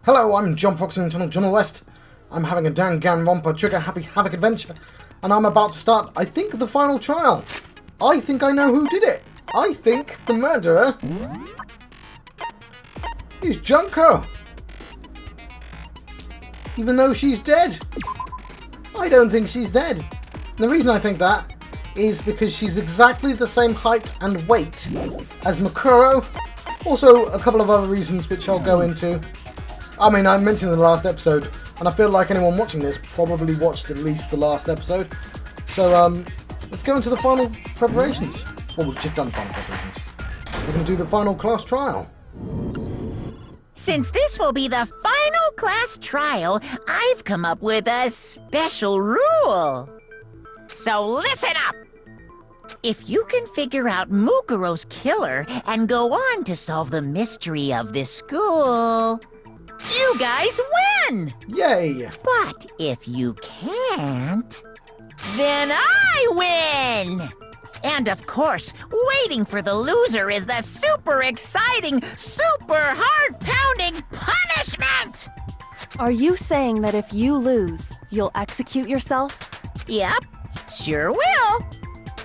Hello, I'm John Fox in Tunnel John West. I'm having a Danganronpa Trigger Happy Havoc adventure, and I'm about to start, I think, the final trial. I think I know who did it. I think the murderer is Junko. Even though she's dead. I don't think she's dead. And the reason I think that is because she's exactly the same height and weight as Makuro. Also, a couple of other reasons which I'll go into. I mean, I mentioned in the last episode, and I feel like anyone watching this probably watched at least the last episode. So, let's go into the final preparations. Well, we've just done final preparations. We're going to do the final class trial. Since this will be the final class trial, I've come up with a special rule. So listen up! If you can figure out Mukuro's killer and go on to solve the mystery of this school, you guys win! Yay! But if you can't, then I win! And of course, waiting for the loser is the super exciting, super heart-pounding punishment! Are you saying that if you lose, you'll execute yourself? Yep, sure will.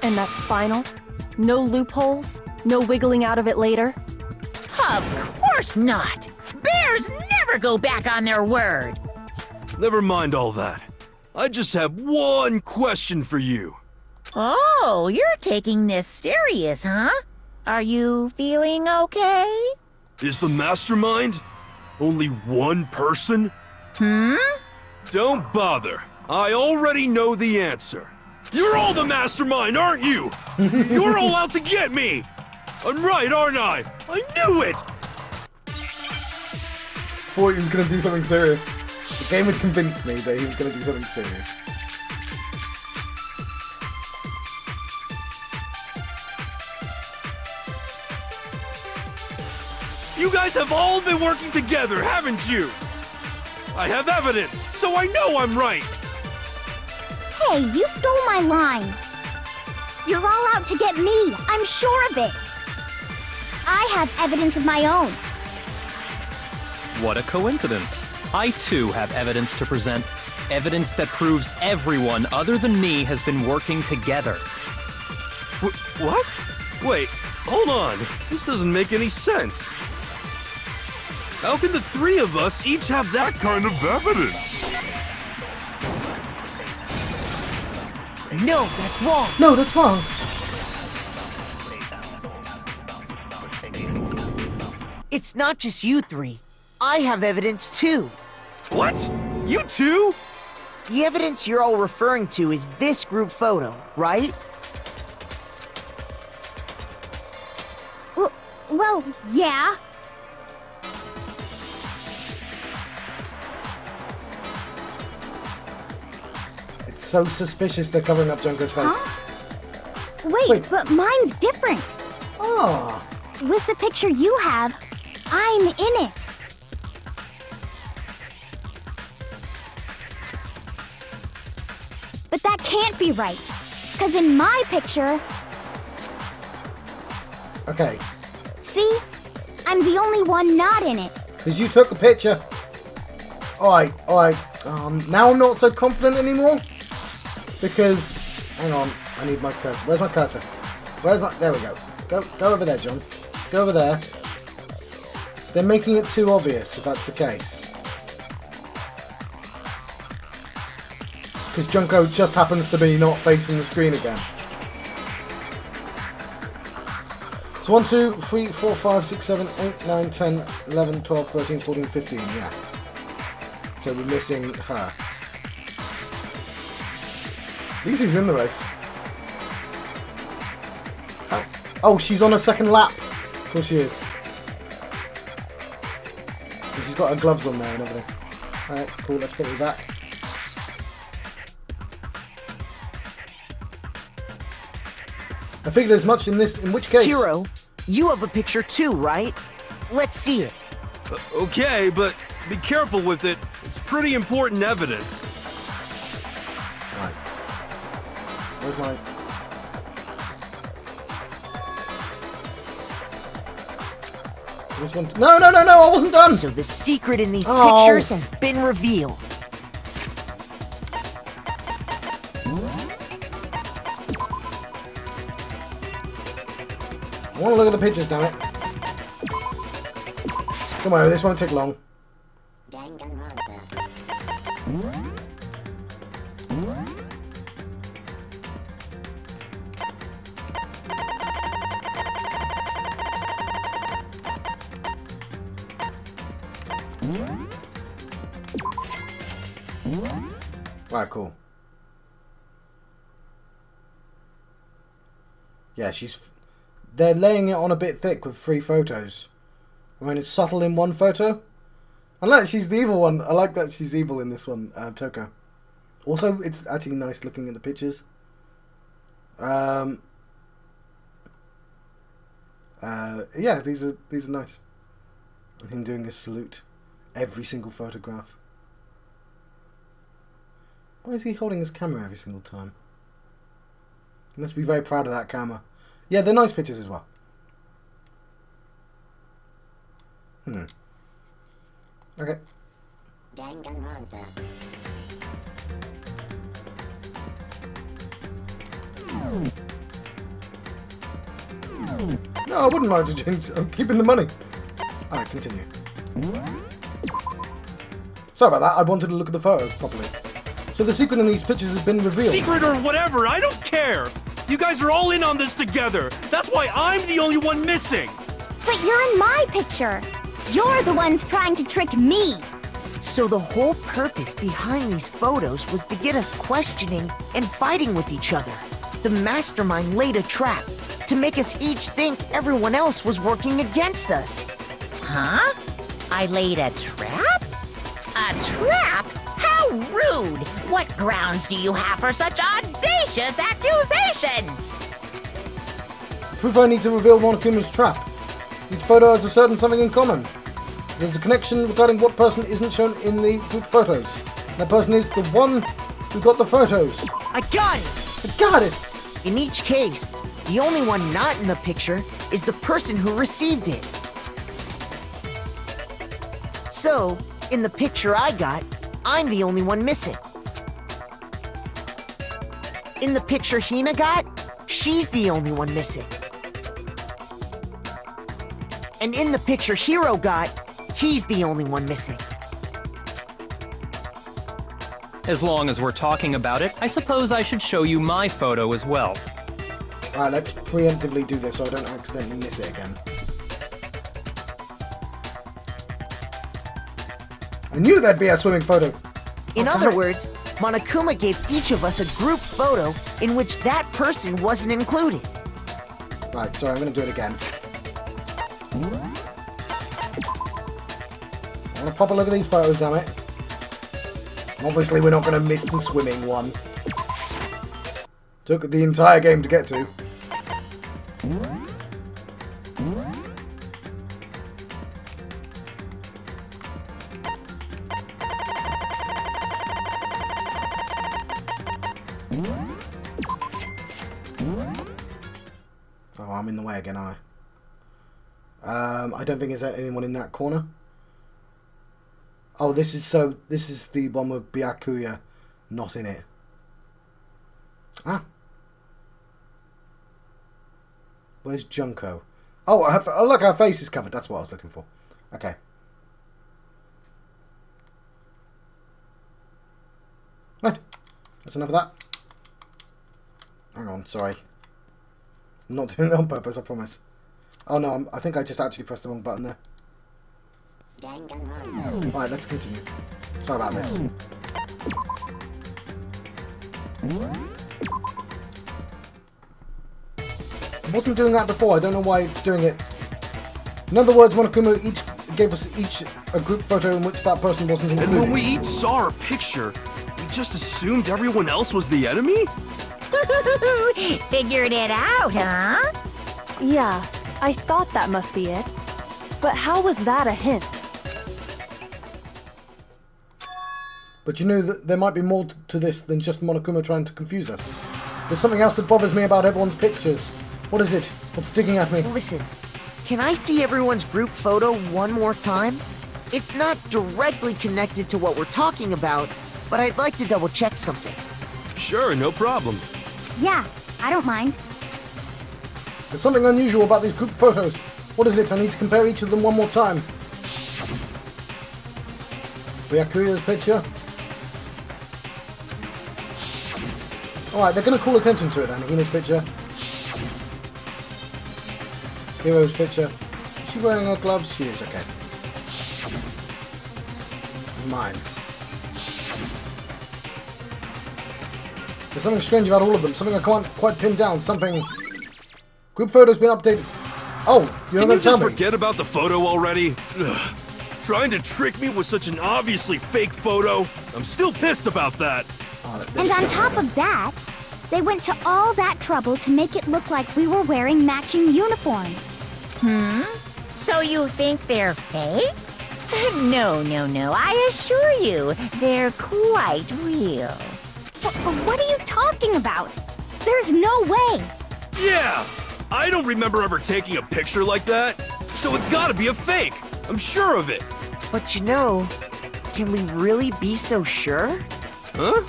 And that's final? No loopholes? No wiggling out of it later? Of course not! Bears never go back on their word! Never mind all that. I just have one question for you. Oh, you're taking this serious, huh? Are you feeling okay? Is the Mastermind only one person? Don't bother. I already know the answer. You're all the Mastermind, aren't you? You're all out to get me! I'm right, aren't I? I knew it! Thought he was going to do something serious. The game had convinced me that he was going to do something serious. You guys have all been working together, haven't you? I have evidence, so I know I'm right. Hey, you stole my line. You're all out to get me. I'm sure of it. I have evidence of my own. What a coincidence. I too have evidence to present. Evidence that proves everyone other than me has been working together. What? Wait, hold on. This doesn't make any sense. How can the three of us each have that kind of evidence? No, that's wrong. No, that's wrong. It's not just you three. I have evidence too. What? You too? The evidence you're all referring to is this group photo, right? Well, yeah. It's so suspicious they're covering up Junko's face. Huh? Wait, but mine's different. Ah. With the picture you have, I'm in it. But that can't be right, because in my picture... Okay. See? I'm the only one not in it. Because you took the picture. Alright. Now I'm not so confident anymore. Because, hang on, I need my cursor. Where's my cursor? There we go. Go over there, John. Go over there. They're making it too obvious, if that's the case. Because Junko just happens to be not facing the screen again. So 1, 2, 3, 4, 5, 6, 7, 8, 9, 10, 11, 12, 13, 14, 15, yeah. So we're missing her. At least he's in the race. Oh, she's on her second lap. Of course she is. And she's got her gloves on there and everything. Alright, cool, let's put her back. I figured as much in which case... Hiro, you have a picture too, right? Let's see it. Okay, but be careful with it. It's pretty important evidence. Right. Where's my... This one. No, no, no, no! I wasn't done. So the secret in these Oh. pictures has been revealed. I want to look at the pictures, damn it. Come on, this won't take long. Right, cool. Yeah, they're laying it on a bit thick with 3 photos. I mean, it's subtle in one photo. I like she's the evil one. I like that she's evil in this one, Toko. Also, it's actually nice looking at the pictures. Yeah, these are nice. And him doing a salute. Every single photograph. Why is he holding his camera every single time? He must be very proud of that camera. Yeah, they're nice pictures as well. Okay. Danganronpa. No, I wouldn't like to change. I'm keeping the money. Alright, continue. Sorry about that. I wanted to look at the photos properly. So the secret in these pictures has been revealed. Secret or whatever, I don't care. You guys are all in on this together. That's why I'm the only one missing. But you're in my picture. You're the ones trying to trick me. So the whole purpose behind these photos was to get us questioning and fighting with each other. The Mastermind laid a trap to make us each think everyone else was working against us. Huh? I laid a trap? A trap? How rude! What grounds do you have for such audacious accusations? Proof I need to reveal Monokuma's trap. Each photo has a certain something in common. There's a connection regarding what person isn't shown in the group photos. That person is the one who got the photos. I got it! I got it! In each case, the only one not in the picture is the person who received it. So, in the picture I got, I'm the only one missing. In the picture Hina got, she's the only one missing. And in the picture Hiro got, he's the only one missing. As long as we're talking about it, I suppose I should show you my photo as well. Alright, let's preemptively do this so I don't accidentally miss it again. I knew there'd be a swimming photo! In Oh, other damn it. words, Monokuma gave each of us a group photo in which that person wasn't included. Right, sorry, I'm going to do it again. I want to pop a look at these photos, damn it. Obviously, we're not going to miss the swimming one. Took the entire game to get to. Oh, I'm in the way again, aren't I? I don't think there's anyone in that corner. Oh, this is the one with Byakuya not in it. Ah. Where's Junko? Oh, oh, look, her face is covered. That's what I was looking for. Okay. Right. That's enough of that. Hang on, sorry. I'm not doing it on purpose, I promise. Oh no, I think I just actually pressed the wrong button there. Danganronpa. Right, let's continue. Sorry about this. It wasn't doing that before. I don't know why it's doing it. In other words, Monokuma gave us a group photo in which that person wasn't And included. when we each saw our picture, we just assumed everyone else was the enemy? Figured it out, huh? Yeah, I thought that must be it. But how was that a hint? But you knew that there might be more to this than just Monokuma trying to confuse us. There's something else that bothers me about everyone's pictures. What is it? What's digging at me? Listen, Can I see everyone's group photo one more time? It's not directly connected to what we're talking about, but I'd like to double check something. Sure, no problem. Yeah, I don't mind. There's something unusual about these group photos. What is it? I need to compare each of them one more time. Ryakura's picture. Alright, they're going to call attention to it then. Hina's picture. Hero's picture. Is she wearing her gloves? She is, okay. Mine. There's something strange about all of them. Something I can't quite pin down. Something... Group photo's been updated. Oh, you're not going to tell me. Can you just forget about the photo already? Ugh. Trying to trick me with such an obviously fake photo? I'm still pissed about that. Oh, And on top of that, they went to all that trouble to make it look like we were wearing matching uniforms. So you think they're fake? No, I assure you, they're quite real. What are you talking about? There's no way. Yeah! I don't remember ever taking a picture like that, so it's gotta be a fake. I'm sure of it. But you know, can we really be so sure? Huh?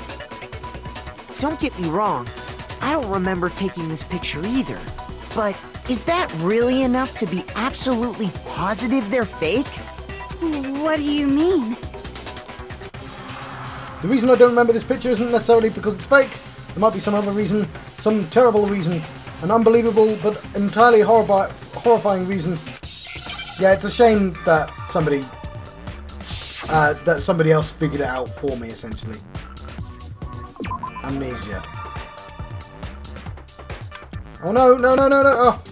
Don't get me wrong, I don't remember taking this picture either. But is that really enough to be absolutely positive they're fake? What do you mean? The reason I don't remember this picture isn't necessarily because it's fake. There might be some other reason, some terrible reason, an unbelievable but entirely horrifying reason. Yeah, it's a shame that somebody else figured it out for me, essentially. Amnesia. Oh no! Oh.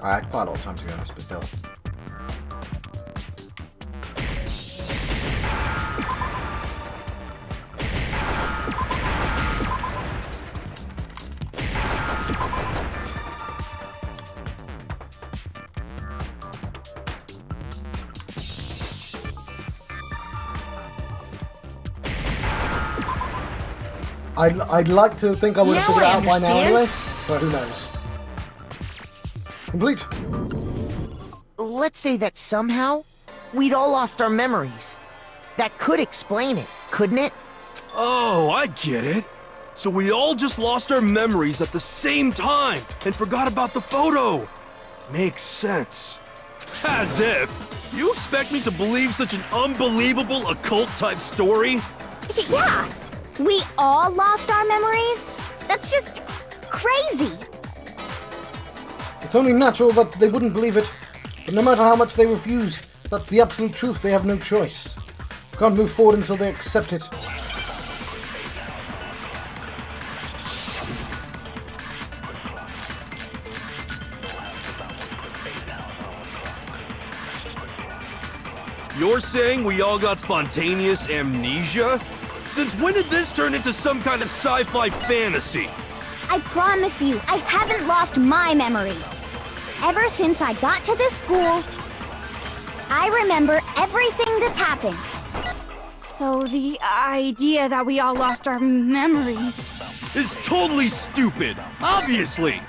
I had quite a lot of time to be honest, but still. I'd like to think I would have figured it out by now anyway, but who knows. Complete. Let's say that somehow we'd all lost our memories. That could explain it, couldn't it? Oh, I get it. So we all just lost our memories at the same time and forgot about the photo. Makes sense. As if. You expect me to believe such an unbelievable occult-type story? Yeah, we all lost our memories? That's just crazy. It's only natural that they wouldn't believe it, but no matter how much they refuse, that's the absolute truth. They have no choice. We can't move forward until they accept it. You're saying we all got spontaneous amnesia? Since when did this turn into some kind of sci-fi fantasy? I promise you, I haven't lost my memory. Ever since I got to this school, I remember everything that's happened. So the idea that we all lost our memories... Is totally stupid, obviously!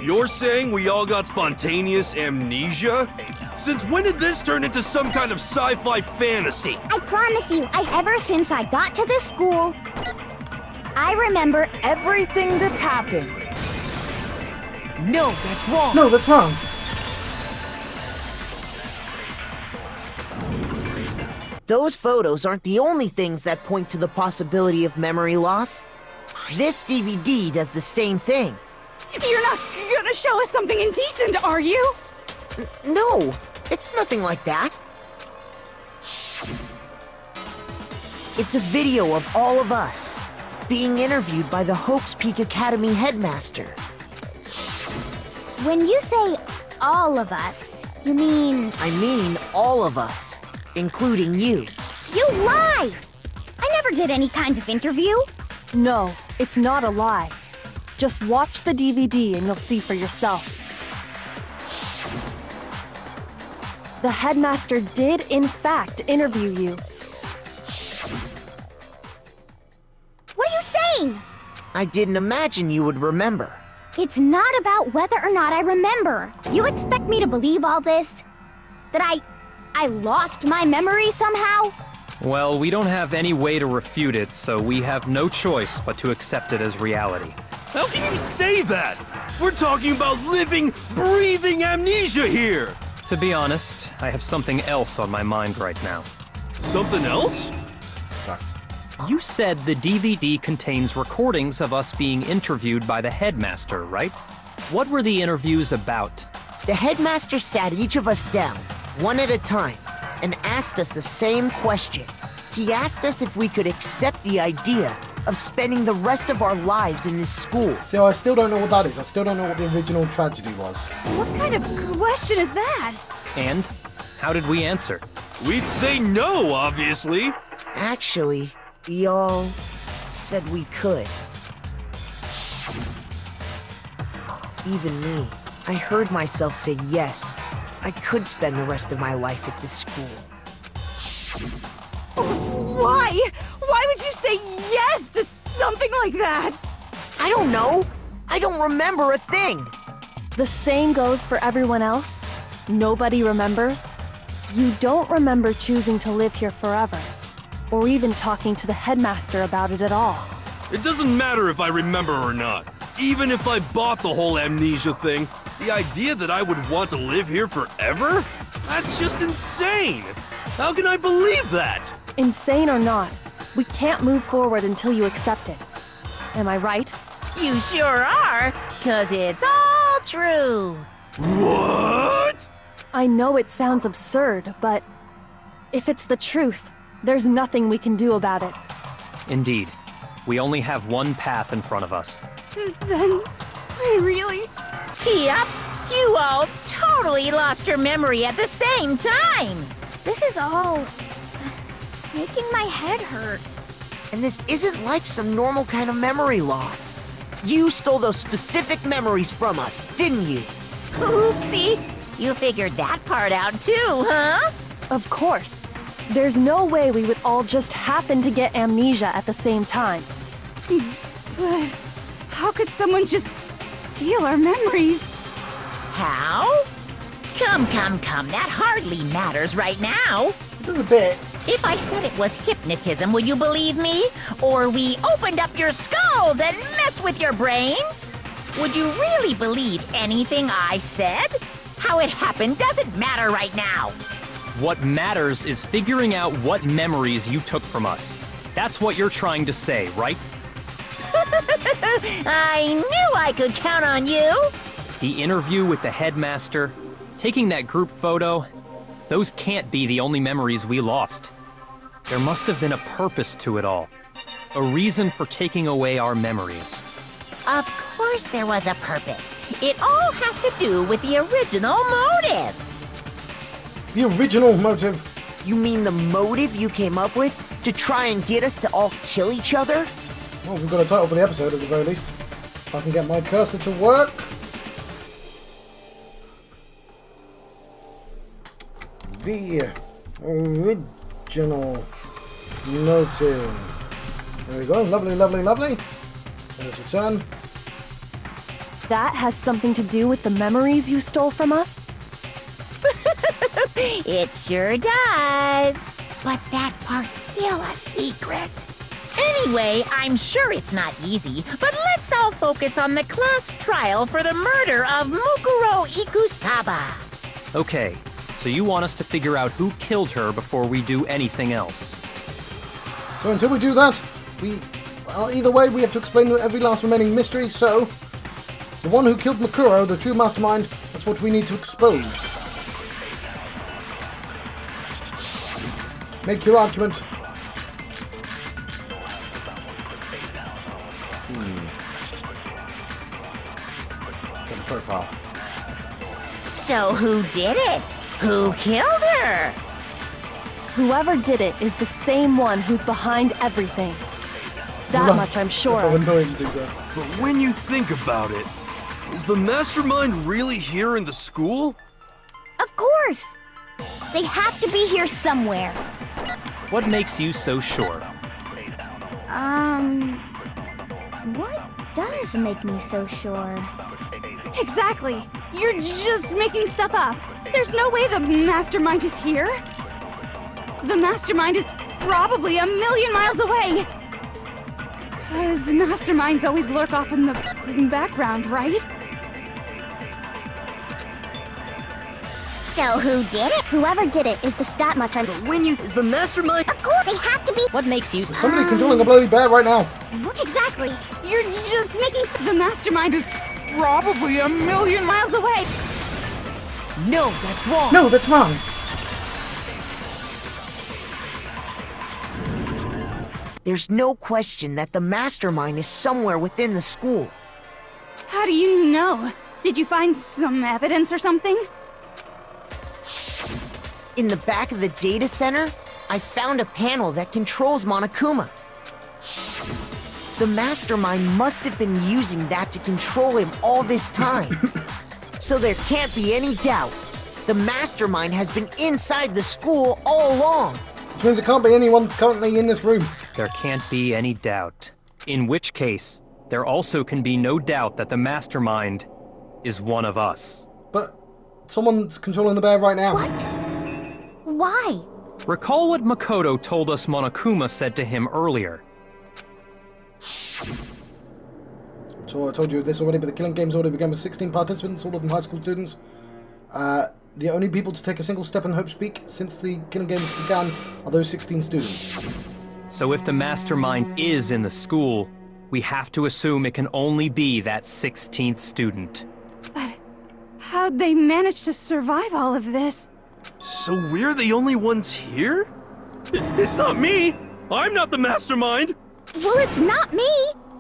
You're saying we all got spontaneous amnesia? Since when did this turn into some kind of sci-fi fantasy? I promise you, ever since I got to this school, I remember everything that's happened. No, that's wrong. No, that's wrong. Those photos aren't the only things that point to the possibility of memory loss. This DVD does the same thing. You're not gonna show us something indecent, are you? No, it's nothing like that. It's a video of all of us being interviewed by the Hope's Peak Academy headmaster. When you say all of us, you mean... I mean all of us, including you. You lie! I never did any kind of interview. No, it's not a lie. Just watch the DVD and you'll see for yourself. The headmaster did, in fact, interview you. What are you saying? I didn't imagine you would remember. It's not about whether or not I remember. You expect me to believe all this? That I lost my memory somehow? Well, we don't have any way to refute it, so we have no choice but to accept it as reality. How can you say that? We're talking about living, breathing amnesia here! To be honest, I have something else on my mind right now. Something else? You said the DVD contains recordings of us being interviewed by the headmaster, right? What were the interviews about? The headmaster sat each of us down, one at a time, and asked us the same question. He asked us if we could accept the idea of spending the rest of our lives in this school. So I still don't know what that is. I still don't know what the original tragedy was. What kind of question is that? And how did we answer? We'd say no, obviously. Actually, we all said we could. Even me. I heard myself say yes. I could spend the rest of my life at this school. Why? Why would you say yes to something like that? I don't know. I don't remember a thing. The same goes for everyone else. Nobody remembers. You don't remember choosing to live here forever, or even talking to the headmaster about it at all. It doesn't matter if I remember or not. Even if I bought the whole amnesia thing, the idea that I would want to live here forever? That's just insane! How can I believe that? Insane or not, we can't move forward until you accept it. Am I right? You sure are, 'cause it's all true. What? I know it sounds absurd, but if it's the truth, there's nothing we can do about it. Indeed. We only have one path in front of us. Then, I really... Yep, you all totally lost your memory at the same time. This is all making my head hurt. And this isn't like some normal kind of memory loss. You stole those specific memories from us, didn't you? Oopsie, you figured that part out too, huh? Of course. There's no way we would all just happen to get amnesia at the same time. But how could someone just steal our memories? How? Come, that hardly matters right now. Just a bit. If I said it was hypnotism, would you believe me? Or we opened up your skulls and messed with your brains? Would you really believe anything I said? How it happened doesn't matter right now. What matters is figuring out what memories you took from us. That's what you're trying to say, right? I knew I could count on you. The interview with the headmaster, taking that group photo, those can't be the only memories we lost. There must have been a purpose to it all. A reason for taking away our memories. Of course there was a purpose. It all has to do with the original motive. The original motive. You mean the motive you came up with to try and get us to all kill each other? Well, we've got a title for the episode at the very least. If I can get my cursor to work. The original motive. There we go. Lovely, lovely, lovely. Let's return. That has something to do with the memories you stole from us? It sure does. But that part's still a secret. Anyway, I'm sure it's not easy, but let's all focus on the class trial for the murder of Mukuro Ikusaba. Okay, so you want us to figure out who killed her before we do anything else. So until we do that, either way, we have to explain every last remaining mystery, so the one who killed Mukuro, the true mastermind, that's what we need to expose. Make your argument. Get the profile. So who did it? Who killed her? Whoever did it is the same one who's behind everything. That much I'm sure How of. annoying you do that. But when you think about it, is the mastermind really here in the school? Of course! They have to be here somewhere. What makes you so sure? What does make me so sure? Exactly. You're just making stuff up. There's no way the Mastermind is here. The Mastermind is probably a million miles away. 'Cause Masterminds always lurk off in the background, right? So who did it? Whoever did it is the stat much I'm... When you is the Mastermind? Of course, they have to be... What makes you... There's somebody controlling a bloody bear right now. Exactly. You're just making... The Mastermind is probably a million miles away. No, that's wrong. No, that's wrong. There's no question that the Mastermind is somewhere within the school. How do you know? Did you find some evidence or something? In the back of the data center, I found a panel that controls Monokuma. The Mastermind must have been using that to control him all this time. So there can't be any doubt. The Mastermind has been inside the school all along. Which means there can't be anyone currently in this room. There can't be any doubt. In which case, there also can be no doubt that the Mastermind is one of us. But someone's controlling the bear right now. What? Why? Recall what Makoto told us Monokuma said to him earlier. So I told you this already, but the killing games already began with 16 participants, all of them high school students. The only people to take a single step in Hope's Peak since the killing games began are those 16 students. So if the Mastermind is in the school, we have to assume it can only be that 16th student. But how'd they manage to survive all of this? So we're the only ones here? It's not me! I'm not the Mastermind! Well, it's not me.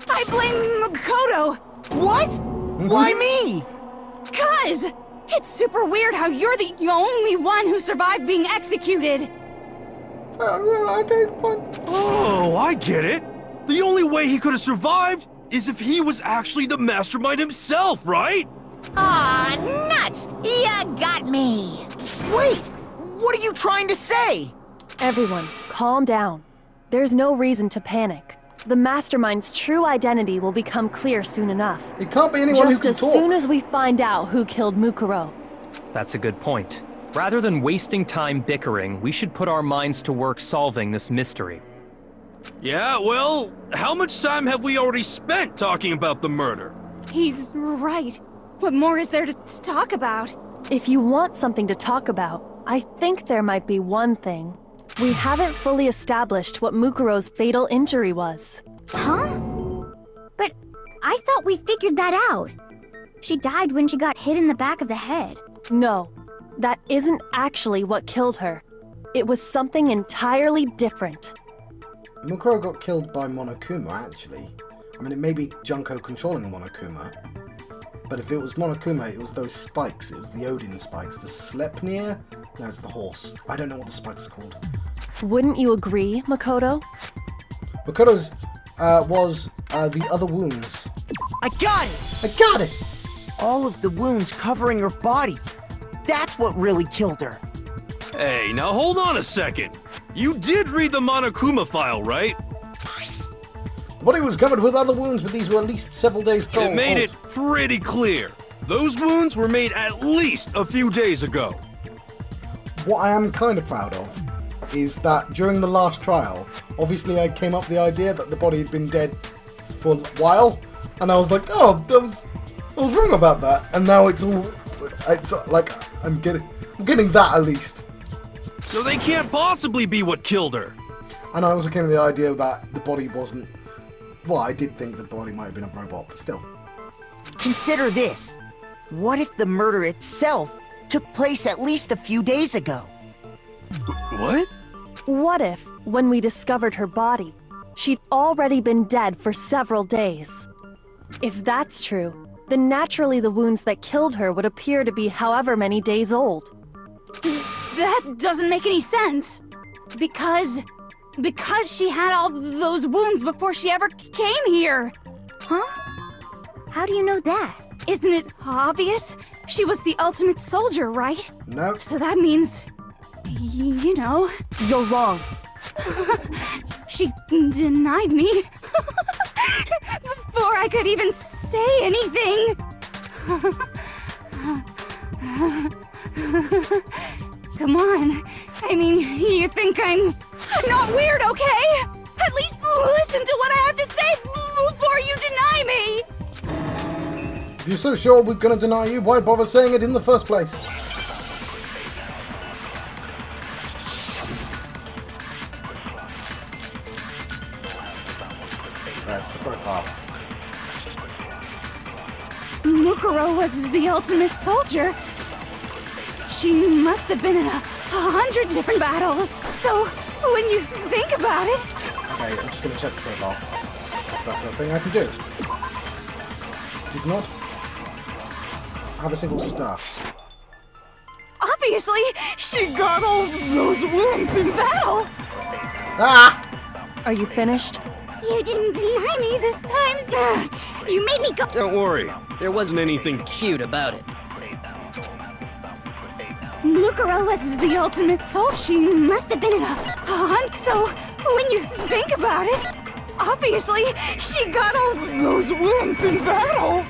I blame Makoto. What? Why me? 'Cause it's super weird how you're the only one who survived being executed. Okay, fine. Oh, I get it! The only way he could have survived is if he was actually the Mastermind himself, right? Aw, nuts! You got me! Wait! What are you trying to say? Everyone, calm down. There's no reason to panic. The Mastermind's true identity will become clear soon enough. It can't be anyone who Just can as talk. soon as we find out who killed Mukuro. That's a good point. Rather than wasting time bickering, we should put our minds to work solving this mystery. Yeah, well, how much time have we already spent talking about the murder? He's right. What more is there to talk about? If you want something to talk about, I think there might be one thing. We haven't fully established what Mukuro's fatal injury was. Huh? But I thought we figured that out. She died when she got hit in the back of the head. No, that isn't actually what killed her. It was something entirely different. Mukuro got killed by Monokuma, actually. I mean, it may be Junko controlling Monokuma, but if it was Monokuma, it was those spikes. It was the Odin spikes. The Sleipnir? No, it's the horse. I don't know what the spikes are called. Wouldn't you agree, Makoto? Makoto's was the other wounds. I got it! I got it! All of the wounds covering her body. That's what really killed her. Hey, now hold on a second. You did read the Monokuma file, right? The body was covered with other wounds, but these were at least several days old. It made it pretty clear. Those wounds were made at least a few days ago. What I am kind of proud of is that during the last trial, obviously I came up with the idea that the body had been dead for a while, and I was like, oh, I was wrong about that, and now it's like I'm getting that at least. So they can't possibly be what killed her. And I also came to the idea that the body wasn't. Well, I did think the body might have been a robot, but still. Consider this. What if the murder itself took place at least a few days ago? What? What if, when we discovered her body, she'd already been dead for several days? If that's true, then naturally the wounds that killed her would appear to be however many days old. That doesn't make any sense. Because she had all those wounds before she ever came here. Huh? How do you know that? Isn't it obvious? She was the ultimate soldier, right? No. So that means You know, You're wrong. she denied me before I could even say anything. Come on. I mean, you think I'm not weird, okay? At least listen to what I have to say before you deny me. If you're so sure we're gonna deny you, why bother saying it in the first place? That's the profile. Mukuro was the ultimate soldier. She must have been in 100 different battles. So, when you think about it... Okay, I'm just gonna check the profile. Because that's a thing I can do. Did not have a single star. Obviously, she got all those wounds in battle. Ah! Are you finished? You didn't deny me this time. You made me go... Don't worry, there wasn't anything cute about it. Mukuro was the ultimate soul. She must have been in a hunt. So, when you think about it, obviously, she got all those wounds in battle.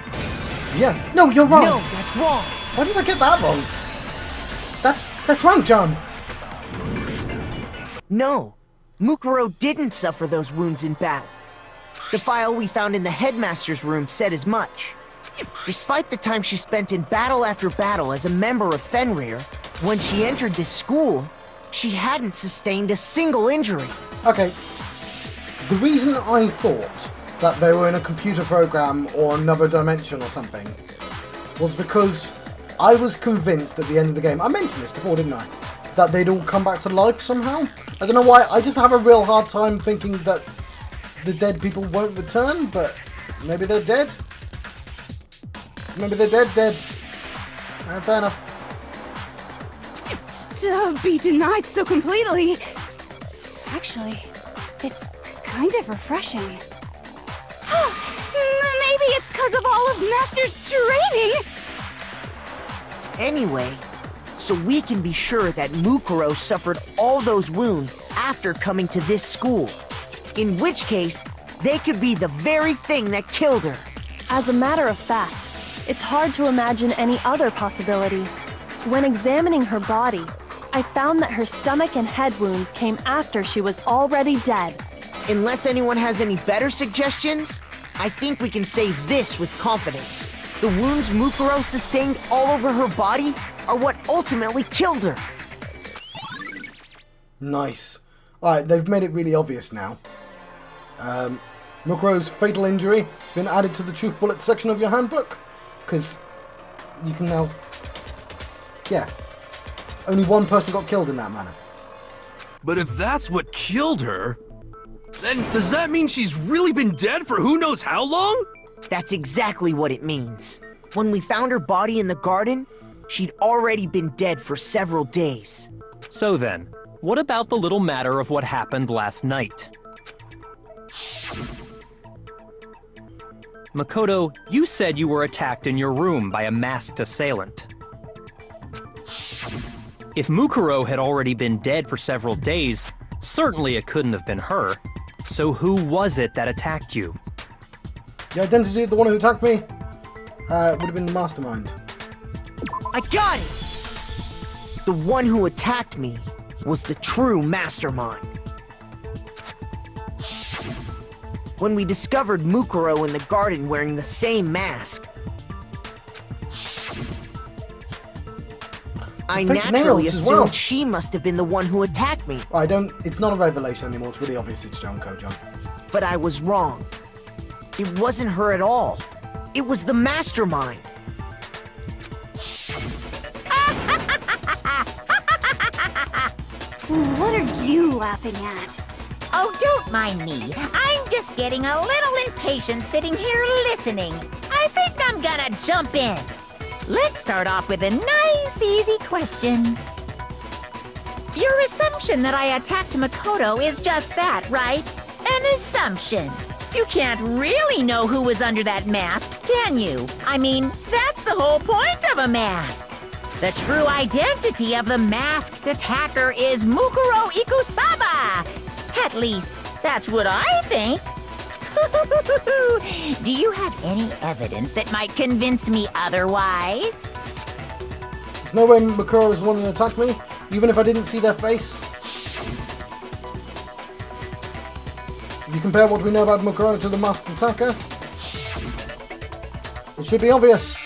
Yeah. No, you're wrong. No, that's wrong. Why did I get that wrong? That's wrong, John. No, Mukuro didn't suffer those wounds in battle. The file we found in the headmaster's room said as much. Despite the time she spent in battle after battle as a member of Fenrir, when she entered this school, she hadn't sustained a single injury. Okay. The reason I thought that they were in a computer program or another dimension or something was because I was convinced at the end of the game, I mentioned this before, didn't I? That they'd all come back to life somehow. I don't know why, I just have a real hard time thinking that the dead people won't return, but maybe they're dead. Maybe they're dead. Fair enough. To be denied so completely. Actually, it's kind of refreshing. Maybe it's because of all of Master's training. Anyway, so we can be sure that Mukuro suffered all those wounds after coming to this school. In which case, they could be the very thing that killed her. As a matter of fact, it's hard to imagine any other possibility. When examining her body, I found that her stomach and head wounds came after she was already dead. Unless anyone has any better suggestions, I think we can say this with confidence. The wounds Mukuro sustained all over her body are what ultimately killed her. Nice. Alright, they've made it really obvious now. Mukuro's fatal injury has been added to the truth bullet section of your handbook. Because you can now... Yeah. Only one person got killed in that manner. But if that's what killed her, then does that mean she's really been dead for who knows how long? That's exactly what it means. When we found her body in the garden, she'd already been dead for several days. So then, what about the little matter of what happened last night? Makoto, you said you were attacked in your room by a masked assailant. If Mukuro had already been dead for several days, certainly it couldn't have been her. So who was it that attacked you? The identity of the one who attacked me would have been the Mastermind. I got it! The one who attacked me was the true Mastermind. When we discovered Mukuro in the garden wearing the same mask, I naturally assumed she must have been the one who attacked me. It's not a revelation anymore, it's really obvious it's Junko, John. But I was wrong. It wasn't her at all. It was the Mastermind. What are you laughing at? Oh, don't mind me. I'm just getting a little impatient sitting here listening. I think I'm gonna jump in. Let's start off with a nice, easy question. Your assumption that I attacked Makoto is just that, right? An assumption. You can't really know who was under that mask, can you? I mean, that's the whole point of a mask. The true identity of the masked attacker is Mukuro Ikusaba! At least, that's what I think. Do you have any evidence that might convince me otherwise? There's no way Mukuro was the one that attacked me, even if I didn't see their face. If you compare what we know about Mukuro to the masked attacker, it should be obvious.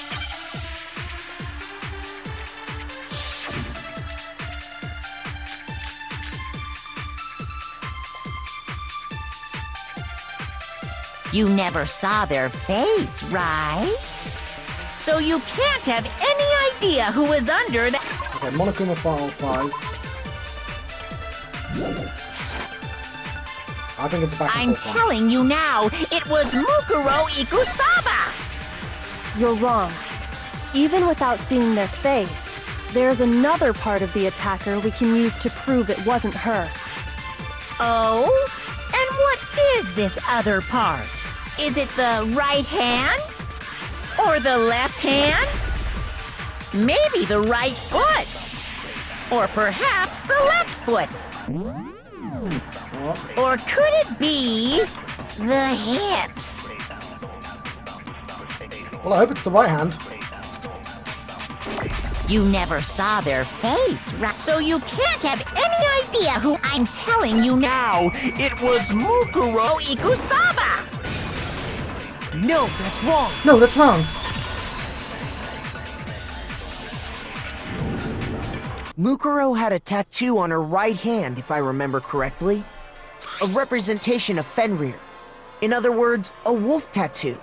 You never saw their face, right? So you can't have any idea who was under that. Okay, Monokuma file 5. I think it's a back and I'm forth one. telling you now, it was Mukuro Ikusaba! You're wrong. Even without seeing their face, there's another part of the attacker we can use to prove it wasn't her. Oh? And what is this other part? Is it the right hand? Or the left hand? Maybe the right foot? Or perhaps the left foot? What? Or could it be the hips? Well, I hope it's the right hand. You never saw their face, right? So you can't have any idea who I'm telling you now. It was Mukuro Ikusaba! No, that's wrong. No, that's wrong. Mukuro had a tattoo on her right hand, if I remember correctly. A representation of Fenrir. In other words, a wolf tattoo.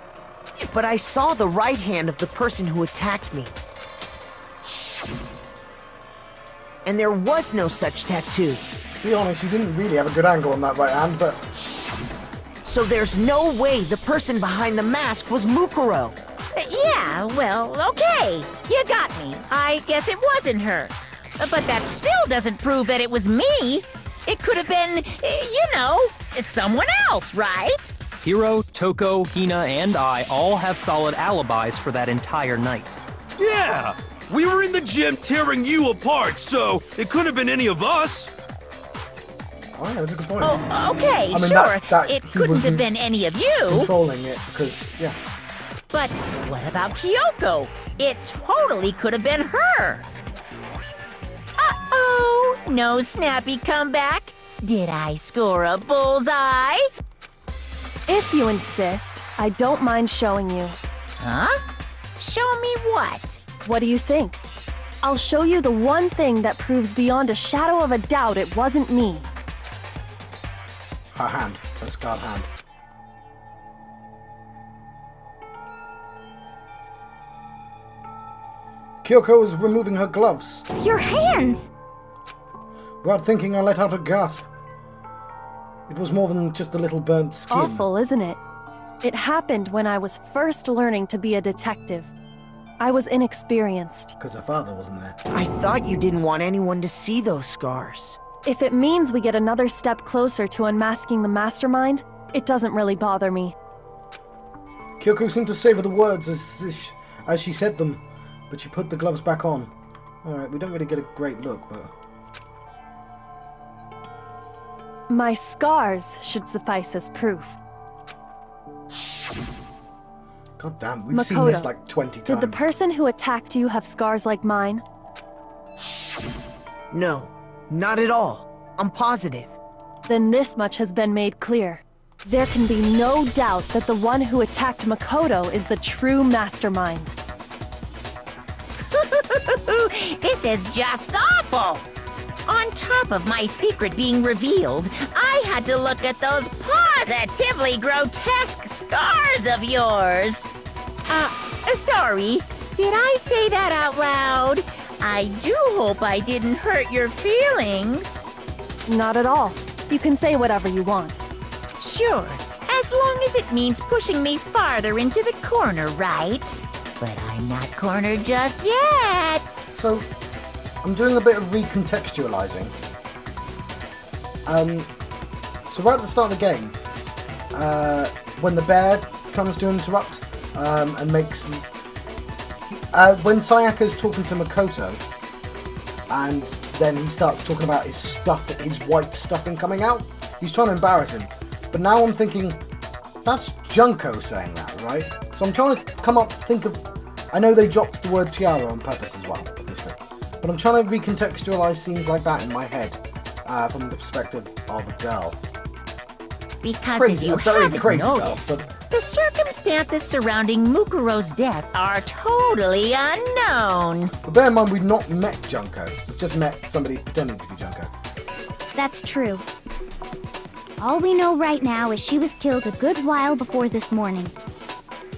But I saw the right hand of the person who attacked me. And there was no such tattoo. To be honest, you didn't really have a good angle on that right hand, but So there's no way the person behind the mask was Mukuro. Yeah, well, okay. You got me. I guess it wasn't her. But that still doesn't prove that it was me. It could have been, someone else, right? Hiro, Toko, Hina, and I all have solid alibis for that entire night. Yeah! We were in the gym tearing you apart, so it could have been any of us. oh yeah, that's a good point. Oh, okay, I mean, sure. that It he couldn't have wasn't been any of you. Controlling it, because, yeah. But what about Kyoko? It totally could have been her. Uh-oh, no snappy comeback. Did I score a bullseye? If you insist, I don't mind showing you. Huh? Show me what? What do you think? I'll show you the one thing that proves beyond a shadow of a doubt it wasn't me. Her hand. Her scarred hand. Kyoko was removing her gloves. Your hands! Without thinking, I let out a gasp. It was more than just a little burnt skin. Awful, isn't it? It happened when I was first learning to be a detective. I was inexperienced. Because her father wasn't there. I thought you didn't want anyone to see those scars. If it means we get another step closer to unmasking the Mastermind, it doesn't really bother me. Kyoko seemed to savor the words as she said them, but she put the gloves back on. Alright, we don't really get a great look, but... My scars should suffice as proof. God damn, we've seen this like 20 times. Did the person who attacked you have scars like mine? No, not at all. I'm positive. Then this much has been made clear. There can be no doubt that the one who attacked Makoto is the true Mastermind. This is just awful! On top of my secret being revealed, I had to look at those positively grotesque scars of yours. Sorry, did I say that out loud? I do hope I didn't hurt your feelings. Not at all. You can say whatever you want. Sure, as long as it means pushing me farther into the corner, right? But I'm not cornered just yet. So, I'm doing a bit of recontextualizing. So right at the start of the game, when the bear comes to interrupt and makes... when Sayaka's talking to Makoto, and then he starts talking about his stuff, his white stuffing coming out, he's trying to embarrass him. But now I'm thinking, that's Junko saying that, right? So I'm trying to think of... I know they dropped the word tiara on purpose as well, obviously. But I'm trying to recontextualize scenes like that in my head, from the perspective of a girl. Because Crazy, if you a very haven't crazy girl, noticed, but... the circumstances surrounding Mukuro's death are totally unknown. But bear in mind, we've not met Junko. We've just met somebody pretending to be Junko. That's true. All we know right now is she was killed a good while before this morning.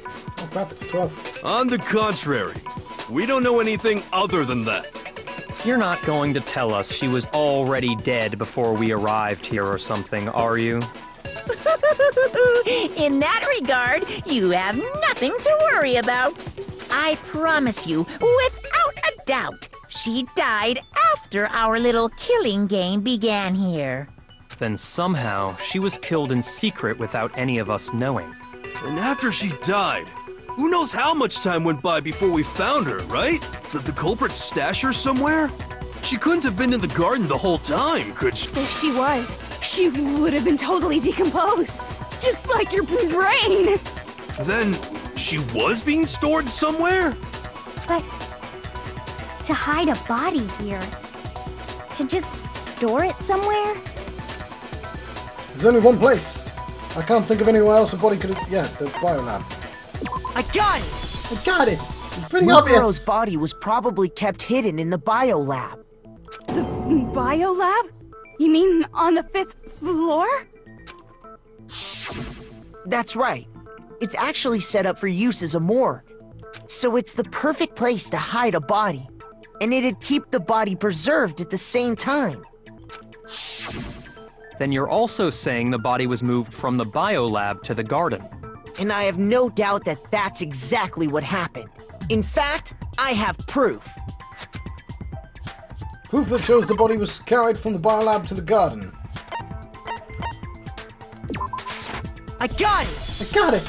Oh crap, it's 12. On the contrary, we don't know anything other than that. You're not going to tell us she was already dead before we arrived here or something, are you? In that regard, you have nothing to worry about. I promise you, without a doubt, she died after our little killing game began here. Then somehow she was killed in secret without any of us knowing. And after she died, who knows how much time went by before we found her, right? Did the culprit stash her somewhere? She couldn't have been in the garden the whole time, could she? If she was, she would have been totally decomposed. Just like your brain. Then, she was being stored somewhere? But to hide a body here, to just store it somewhere? There's only one place. I can't think of anywhere else a body could have... Yeah, the biolab. I got it! I got it! It's pretty Mukuro's obvious. body was probably kept hidden in the biolab. The biolab? You mean on the 5th floor? That's right. It's actually set up for use as a morgue. So it's the perfect place to hide a body. And it'd keep the body preserved at the same time. Then you're also saying the body was moved from the biolab to the garden. And I have no doubt that that's exactly what happened. In fact, I have proof. Proof that shows the body was carried from the biolab to the garden. I got it! I got it!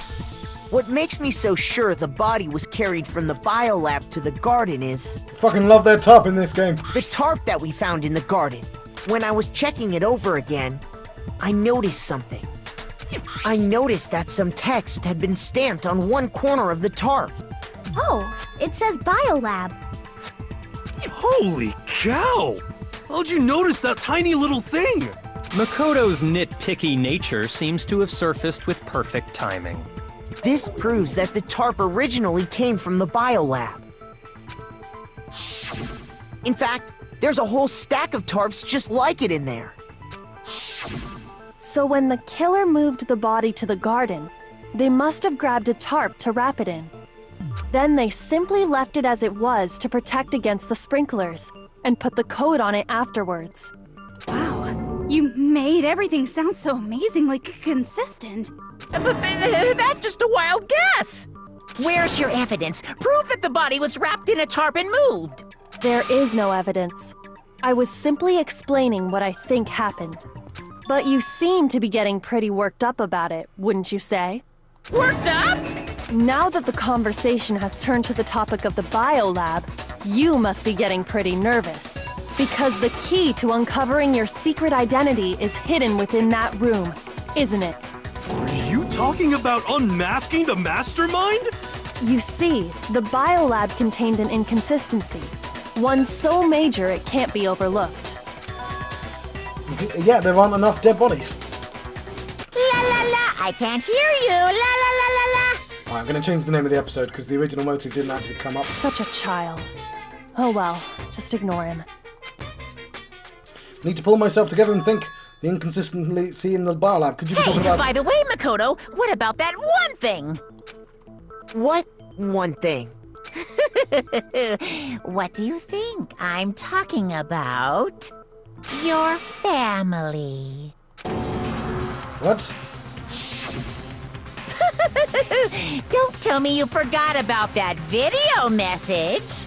What makes me so sure the body was carried from the biolab to the garden is... Fucking love their top in this game. the tarp that we found in the garden. When I was checking it over again, I noticed something. I noticed that some text had been stamped on one corner of the tarp. Oh, it says biolab. Holy cow! How'd you notice that tiny little thing? Makoto's nitpicky nature seems to have surfaced with perfect timing. This proves that the tarp originally came from the biolab. In fact, there's a whole stack of tarps just like it in there. So when the killer moved the body to the garden, they must have grabbed a tarp to wrap it in. Then they simply left it as it was to protect against the sprinklers, and put the coat on it afterwards. Wow, you made everything sound so amazingly consistent. But that's just a wild guess. Where's your evidence? Prove that the body was wrapped in a tarp and moved. There is no evidence. I was simply explaining what I think happened. But you seem to be getting pretty worked up about it, wouldn't you say? Worked up? Now that the conversation has turned to the topic of the biolab, you must be getting pretty nervous. Because the key to uncovering your secret identity is hidden within that room, isn't it? Are you talking about unmasking the Mastermind? You see, the biolab contained an inconsistency. One so major it can't be overlooked. Yeah, there aren't enough dead bodies. La la la, I can't hear you. La la la la la. Alright, I'm going to change the name of the episode because the original motive didn't actually come up. Such a child. Oh well, just ignore him. Need to pull myself together and think. The inconsistency in the biolab. Could you be talking Hey, about... by the way, Makoto, what about that one thing? What one thing? What do you think I'm talking about? Your family. What? Don't tell me you forgot about that video message.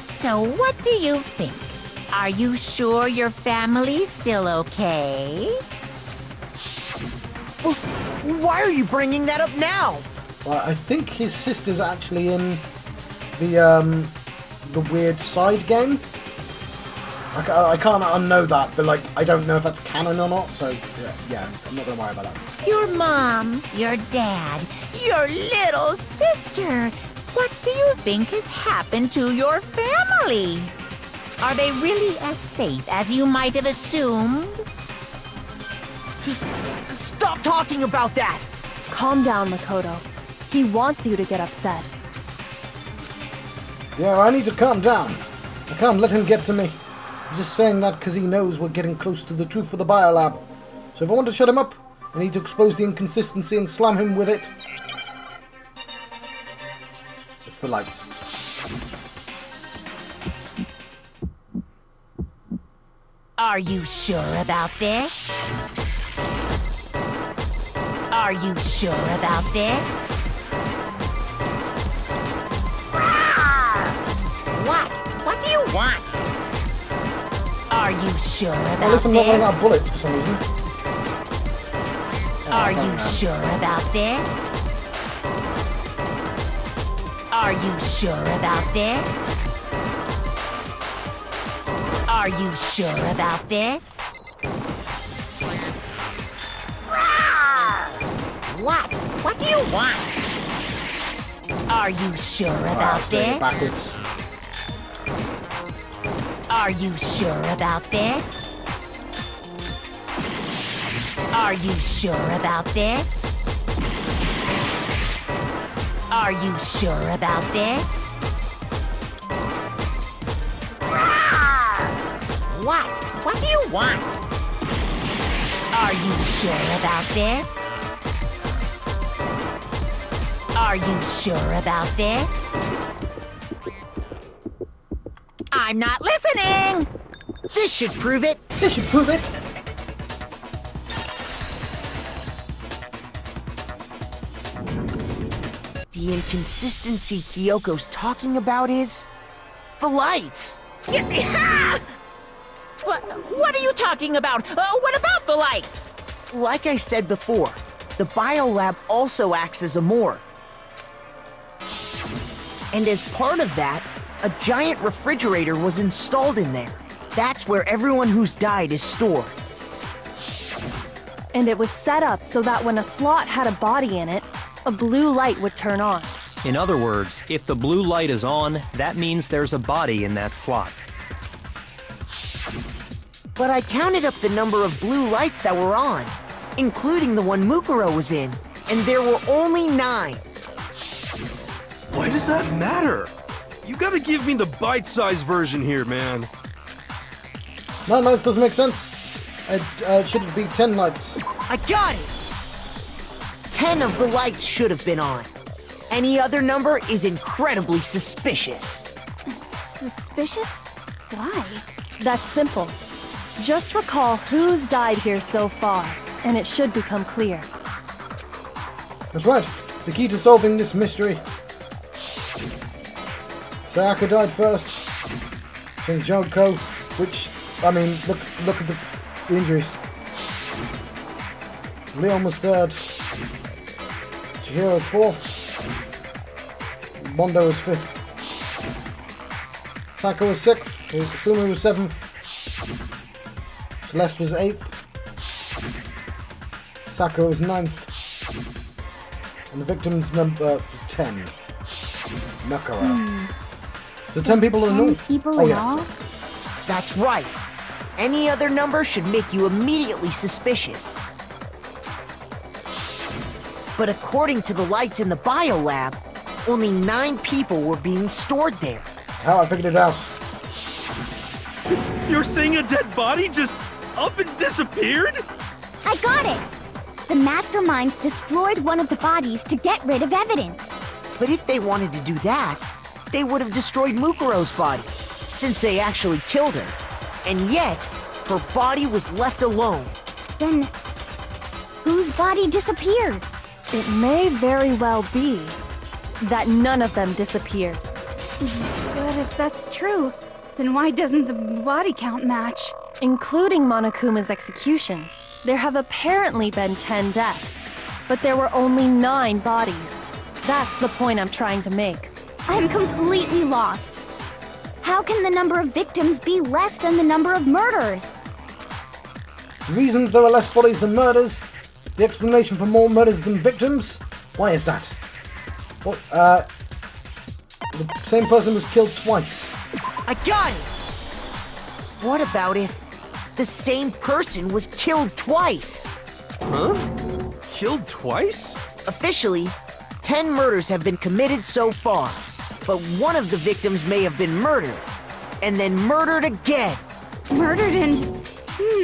So what do you think? Are you sure your family's still okay? Why are you bringing that up now? Well, I think his sister's actually in the weird side game. I can't unknow that, but like I don't know if that's canon or not. So yeah, I'm not gonna worry about that. Your mom, your dad, your little sister. What do you think has happened to your family? Are they really as safe as you might have assumed? Stop talking about that! Calm down, Makoto. He wants you to get upset. Yeah, I need to calm down. I can't let him get to me. He's just saying that because he knows we're getting close to the truth of the biolab. So if I want to shut him up, I need to expose the inconsistency and slam him with it. It's the lights. Are you sure about this? Are you sure about this? What? What do you want? Are you sure about At least I'm not running out of this? bullets for some reason. Are you sure about this? Are you sure about this? Are you sure about this? What? What do you want? Are you sure about this? Backwards. Are you sure about this? Are you sure about this? Are you sure about this? What? What do you want? Are you sure about this? Are you sure about this? I'm not listening! This should prove it. This should prove it. The inconsistency Kyoko's talking about is... the lights! What are you talking about? What about the lights? Like I said before, the biolab also acts as a morgue. And as part of that, a giant refrigerator was installed in there. That's where everyone who's died is stored. And it was set up so that when a slot had a body in it, a blue light would turn on. In other words, if the blue light is on, that means there's a body in that slot. But I counted up the number of blue lights that were on, including the one Mukuro was in, and there were only 9. Why does that matter? You gotta give me the bite-sized version here, man. 9 lights doesn't make sense. It should be 10 lights. I got it! 10 of the lights should have been on. Any other number is incredibly suspicious. Suspicious? Why? That's simple. Just recall who's died here so far, and it should become clear. That's right. The key to solving this mystery. Sayaka died first. Shinjoko, which, I mean, look at the injuries. Leon was third. Chihiro was fourth. Mondo was fifth. Taka was sixth. Fumi was seventh. Celeste was eighth. Sakura was ninth. And the victim's number was 10. Nakara. So 10 people in all. 10 people Oh in yeah. all? That's right. Any other number should make you immediately suspicious. But according to the lights in the biolab, only 9 people were being stored there. That's how I figured it out. You're saying a dead body just up and disappeared? I got it! The Mastermind destroyed one of the bodies to get rid of evidence. But if they wanted to do that, they would have destroyed Mukuro's body, since they actually killed her. And yet, her body was left alone. Then, whose body disappeared? It may very well be that none of them disappeared. But if that's true, then why doesn't the body count match? Including Monokuma's executions. There have apparently been 10 deaths, but there were only 9 bodies. That's the point I'm trying to make. I'm completely lost. How can the number of victims be less than the number of murders? The reason there are less bodies than murders, the explanation for more murders than victims, why is that? Well, the same person was killed twice. I got it! What about if the same person was killed twice? Huh? Killed twice? Officially, 10 murders have been committed so far, but one of the victims may have been murdered, and then murdered again. Murdered and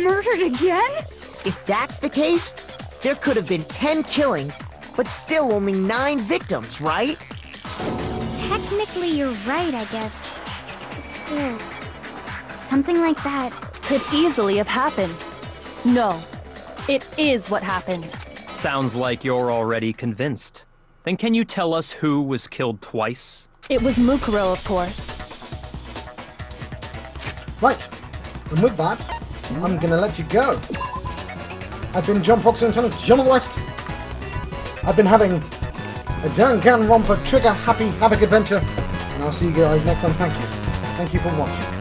murdered again? If that's the case, there could have been 10 killings, but still only 9 victims, right? Technically, you're right, I guess. But still, something like that. Could easily have happened. No, it is what happened. Sounds like you're already convinced. Then can you tell us who was killed twice? It was Mukuro, of course. Right, and with that, I'm going to let you go. I've been John Fox, Lieutenant John of the West. I've been having a Danganronpa trigger-happy Havoc adventure, and I'll see you guys next time. Thank you. Thank you for watching.